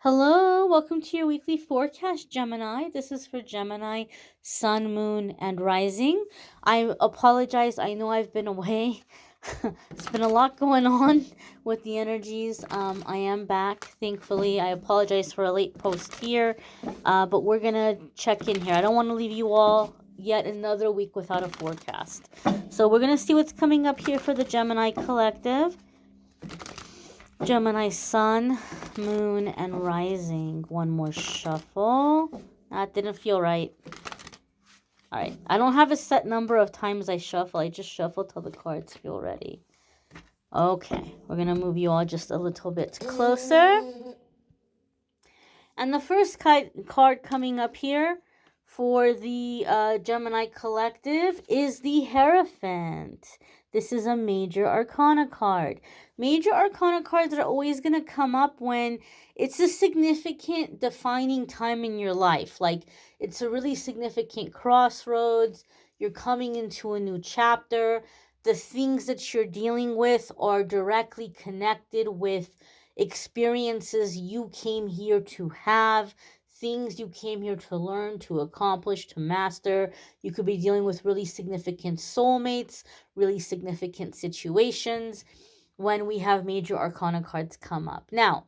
Hello, welcome to your weekly forecast, Gemini. This is for Gemini, Sun, Moon, and Rising. I apologize. I know I've been away. It's been a lot going on with the energies. I am back, thankfully. I apologize for a late post here, but we're gonna check in here. I don't want to leave you all yet another week without a forecast. So we're gonna see what's coming up here for the Gemini Collective. Gemini Sun, Moon, and Rising. One more shuffle. That didn't feel right. Alright, I don't have a set number of times I shuffle. I just shuffle till the cards feel ready. Okay, we're going to move you all just a little bit closer. And the first card coming up here for the Gemini Collective is the Hierophant. This is a Major Arcana card. Major Arcana cards are always going to come up when it's a significant defining time in your life. Like, it's a really significant crossroads. You're coming into a new chapter. The things that you're dealing with are directly connected with experiences you came here to have, things you came here to learn, to accomplish, to master. You could be dealing with really significant soulmates, really significant situations when we have Major Arcana cards come up. Now,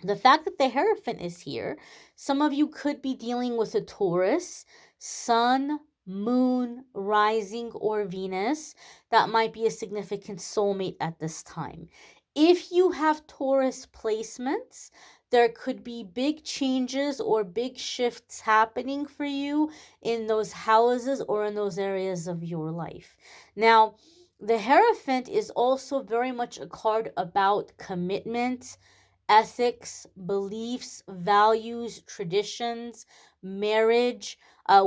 the fact that the Hierophant is here, some of you could be dealing with a Taurus, Sun, Moon, Rising, or Venus. That might be a significant soulmate at this time. If you have Taurus placements, there could be big changes or big shifts happening for you in those houses or in those areas of your life. Now, the Hierophant is also very much a card about commitment, ethics, beliefs, values, traditions, marriage.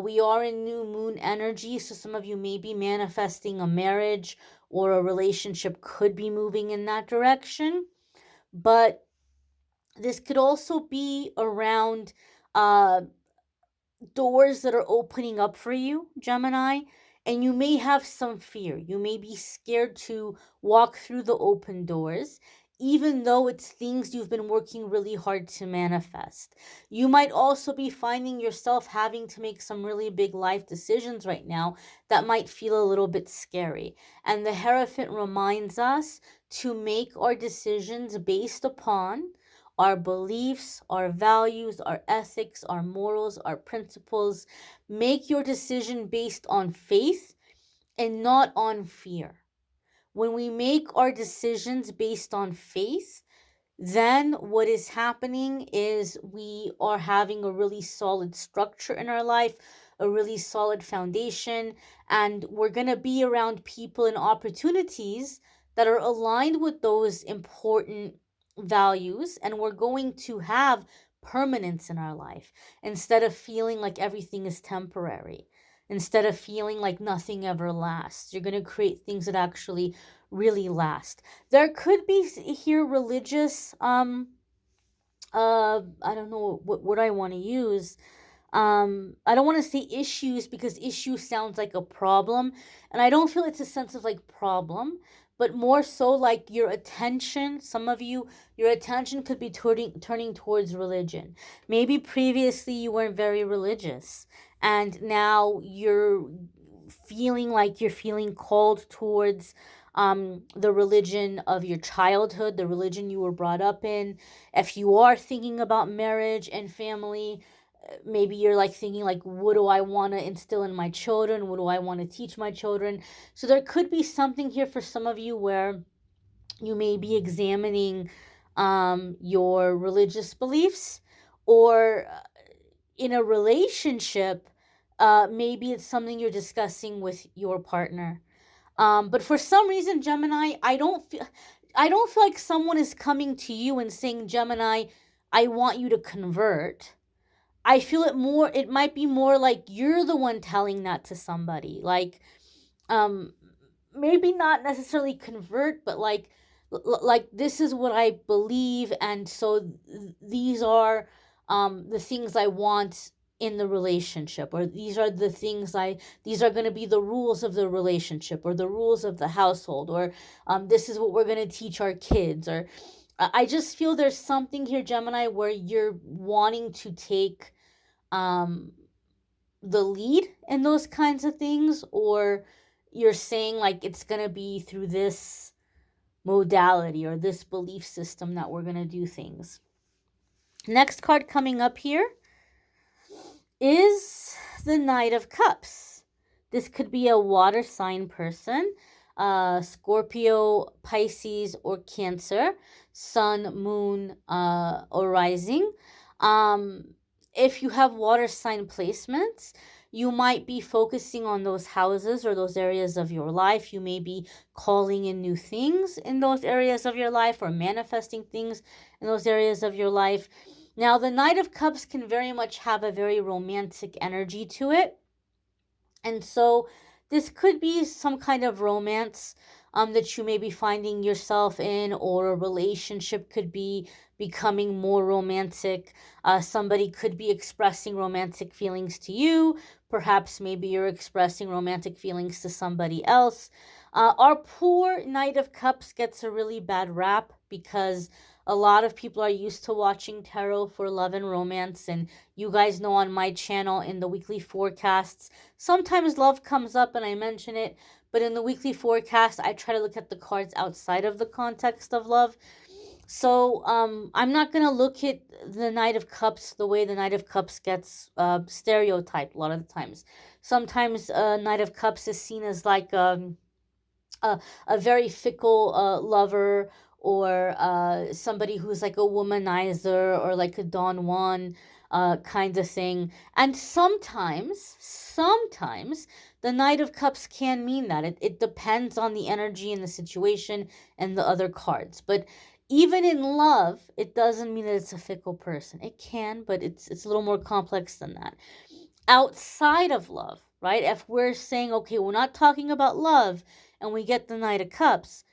We are in new moon energy, so some of you may be manifesting a marriage or a relationship could be moving in that direction. But this could also be around doors that are opening up for you, Gemini, and you may have some fear. You may be scared to walk through the open doors, even though it's things you've been working really hard to manifest. You might also be finding yourself having to make some really big life decisions right now that might feel a little bit scary. And the Hierophant reminds us to make our decisions based upon our beliefs, our values, our ethics, our morals, our principles. Make your decision based on faith and not on fear. When we make our decisions based on faith, then what is happening is we are having a really solid structure in our life, a really solid foundation, and we're going to be around people and opportunities that are aligned with those important values, and we're going to have permanence in our life instead of feeling like everything is temporary, instead of feeling like nothing ever lasts. You're going to create things that actually really last. There could be here religious I don't know what word I want to use. I don't want to say issues because issue sounds like a problem, and I don't feel it's a sense of like problem, but more so like your attention. Some of you, your attention could be turning towards religion. Maybe previously you weren't very religious, and now you're feeling called towards the religion of your childhood, the religion you were brought up in. If you are thinking about marriage and family, maybe you're like thinking like, what do I want to instill in my children? What do I want to teach my children? So there could be something here for some of you where you may be examining your religious beliefs, or in a relationship, maybe it's something you're discussing with your partner. But for some reason, Gemini, I don't feel like someone is coming to you and saying, Gemini, I want you to convert. I feel it might be more like you're the one telling that to somebody. Like, maybe not necessarily convert, but like this is what I believe, and so these are the things I want in the relationship, or these are going to be the rules of the relationship or the rules of the household, or this is what we're going to teach our kids, or I just feel there's something here, Gemini, where you're wanting to take um the lead in those kinds of things, or you're saying like it's going to be through this modality or this belief system that we're going to do things. Next card coming up here is the Knight of Cups. This could be a water sign person, Scorpio, Pisces, or Cancer, Sun, Moon, or Rising. If you have water sign placements, you might be focusing on those houses or those areas of your life. You may be calling in new things in those areas of your life, or manifesting things in those areas of your life. Now, the Knight of Cups can very much have a very romantic energy to it. And so this could be some kind of romance that you may be finding yourself in, or a relationship could be becoming more romantic. Somebody could be expressing romantic feelings to you. Perhaps maybe you're expressing romantic feelings to somebody else. Our poor Knight of Cups gets a really bad rap because a lot of people are used to watching tarot for love and romance. And you guys know on my channel in the weekly forecasts, sometimes love comes up and I mention it, but in the weekly forecast, I try to look at the cards outside of the context of love. So I'm not going to look at the Knight of Cups the way the Knight of Cups gets stereotyped a lot of the times. Sometimes Knight of Cups is seen as like a very fickle lover, or somebody who's like a womanizer, or like a Don Juan kind of thing. And sometimes the Knight of Cups can mean that. It depends on the energy and the situation and the other cards. But even in love, it doesn't mean that it's a fickle person. It can, but it's a little more complex than that. Outside of love, right? If we're saying, okay, we're not talking about love, and we get the Knight of Cups,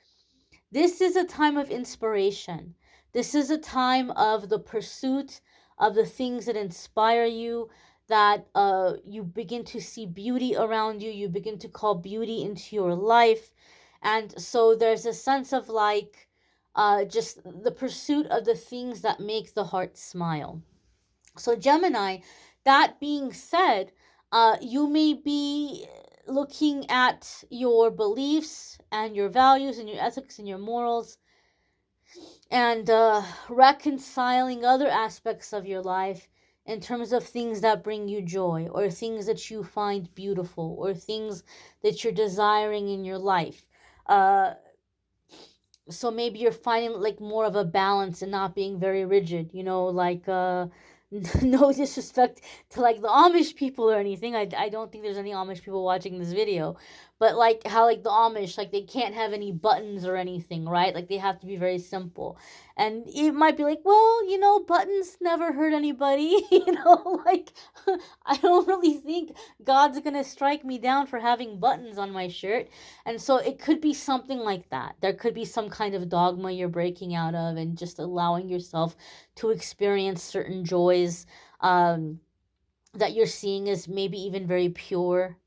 this is a time of inspiration. This is a time of the pursuit of the things that inspire you, that you begin to see beauty around you, you begin to call beauty into your life. And so there's a sense of like just the pursuit of the things that make the heart smile. So Gemini, that being said, you may be looking at your beliefs and your values and your ethics and your morals, and reconciling other aspects of your life in terms of things that bring you joy, or things that you find beautiful, or things that you're desiring in your life. So maybe you're finding like more of a balance and not being very rigid, like no disrespect to like the Amish people or anything. I don't think there's any Amish people watching this video, but like how like the Amish, like they can't have any buttons or anything, right? Like they have to be very simple. And it might be like, well, buttons never hurt anybody. Like I don't really think God's gonna strike me down for having buttons on my shirt. And so it could be something like that. There could be some kind of dogma you're breaking out of, and just allowing yourself to experience certain joys that you're seeing as maybe even very pure,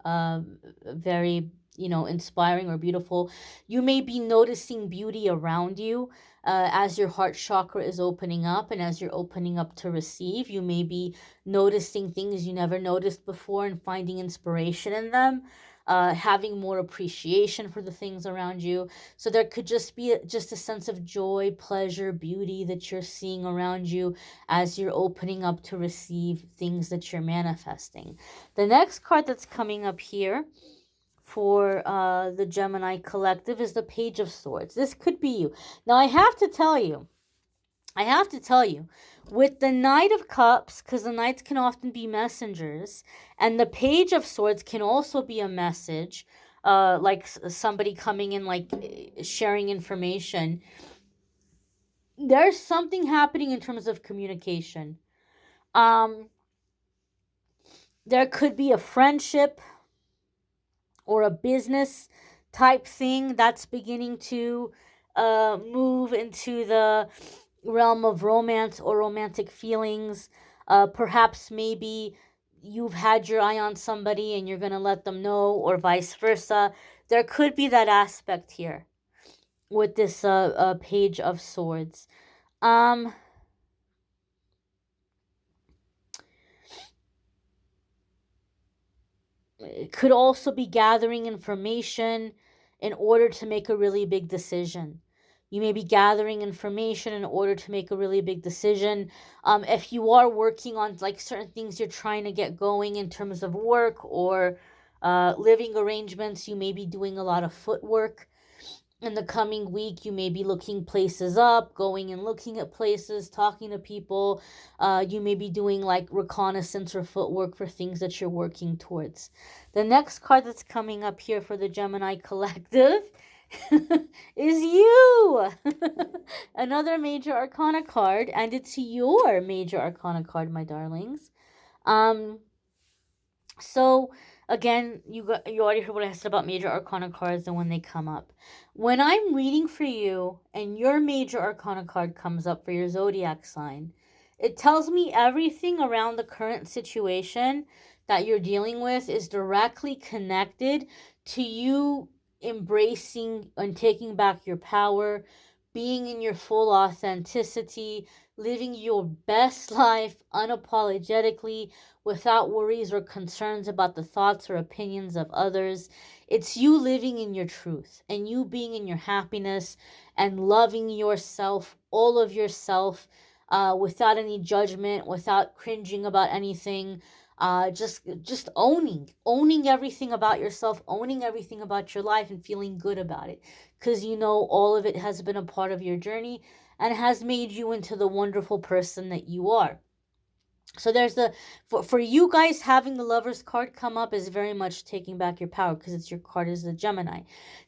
very, inspiring or beautiful. You may be noticing beauty around you as your heart chakra is opening up, and as you're opening up to receive. You may be noticing things you never noticed before and finding inspiration in them. Having more appreciation for the things around you. So there could just be just a sense of joy, pleasure, beauty that you're seeing around you as you're opening up to receive things that you're manifesting. The next card that's coming up here for the Gemini collective is the Page of Swords. This could be you. Now I have to tell you, with the Knight of Cups, because the Knights can often be messengers, and the Page of Swords can also be a message, like somebody coming in, like sharing information. There's something happening in terms of communication. There could be a friendship or a business type thing that's beginning to move into the realm of romance or romantic feelings. Perhaps maybe you've had your eye on somebody and you're going to let them know, or vice versa. There could be that aspect here with this Page of Swords. Um, it could also be gathering information in order to make a really big decision. You may be gathering information in order to make a really big decision. If you are working on like certain things you're trying to get going in terms of work or living arrangements, you may be doing a lot of footwork. In the coming week, you may be looking places up, going and looking at places, talking to people. You may be doing like reconnaissance or footwork for things that you're working towards. The next card that's coming up here for the Gemini Collective is you. Another major arcana card, and it's your major arcana card, my darlings. Um, so again, you already heard what I said about major arcana cards and when they come up. When I'm reading for you and your major arcana card comes up for your zodiac sign, it tells me everything around the current situation that you're dealing with is directly connected to you embracing and taking back your power, being in your full authenticity, living your best life unapologetically without worries or concerns about the thoughts or opinions of others. It's you living in your truth and you being in your happiness and loving yourself, all of yourself, without any judgment, without cringing about anything. Just owning everything about yourself, owning everything about your life, and feeling good about it, because you know all of it has been a part of your journey and has made you into the wonderful person that you are. So there's the for you guys, having the Lovers card come up is very much taking back your power because it's your card is the Gemini.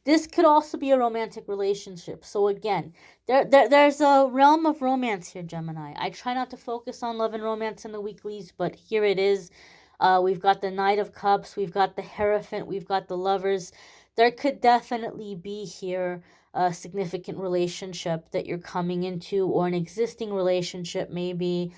This could also be a romantic relationship. So again, there's a realm of romance here, Gemini. I try not to focus on love and romance in the weeklies, but here it is. We've got the Knight of Cups, we've got the Hierophant, we've got the Lovers. There could definitely be here a significant relationship that you're coming into, or an existing relationship maybe,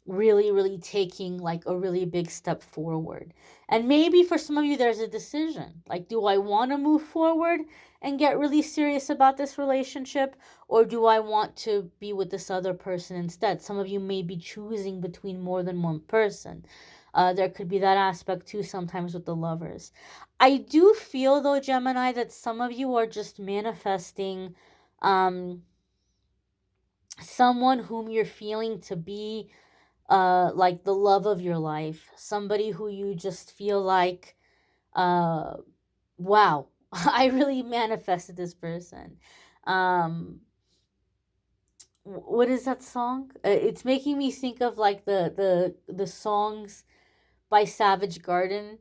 really taking like a really big step forward. And maybe for some of you there's a decision, like, do I want to move forward and get really serious about this relationship, or do I want to be with this other person instead? Some of you may be choosing between more than one person. There could be that aspect too sometimes with the Lovers. I do feel though, Gemini, that some of you are just manifesting someone whom you're feeling to be like the love of your life, somebody who you just feel like, uh wow, I really manifested this person. um what is that song? It's making me think of like the songs by Savage Garden.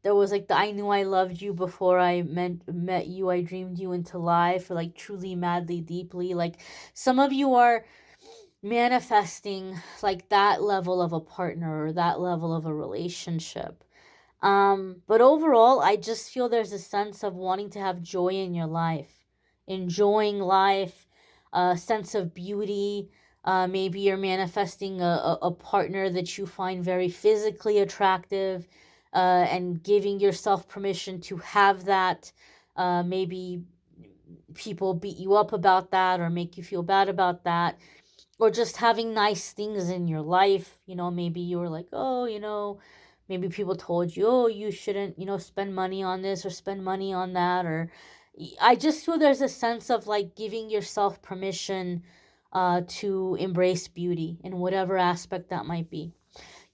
There was like the I knew I loved you before I met you, I dreamed you into life, or like truly madly deeply. Like, some of you are manifesting like that level of a partner or that level of a relationship. But overall, I just feel there's a sense of wanting to have joy in your life, enjoying life, a sense of beauty. Maybe you're manifesting a partner that you find very physically attractive, and giving yourself permission to have that. Maybe people beat you up about that or make you feel bad about that, or just having nice things in your life. Maybe you were like, oh, maybe people told you, oh, you shouldn't, spend money on this or spend money on that. Or I just feel there's a sense of like giving yourself permission to embrace beauty in whatever aspect that might be.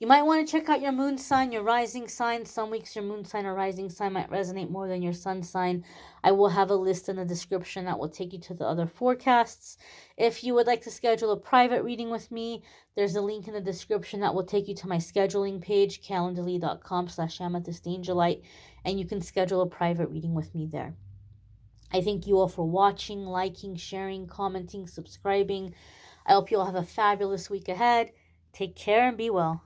You might want to check out your moon sign, your rising sign. Some weeks your moon sign or rising sign might resonate more than your sun sign. I will have a list in the description that will take you to the other forecasts. If you would like to schedule a private reading with me, there's a link in the description that will take you to my scheduling page, calendly.com/amethystangelite, and you can schedule a private reading with me there. I thank you all for watching, liking, sharing, commenting, subscribing. I hope you all have a fabulous week ahead. Take care and be well.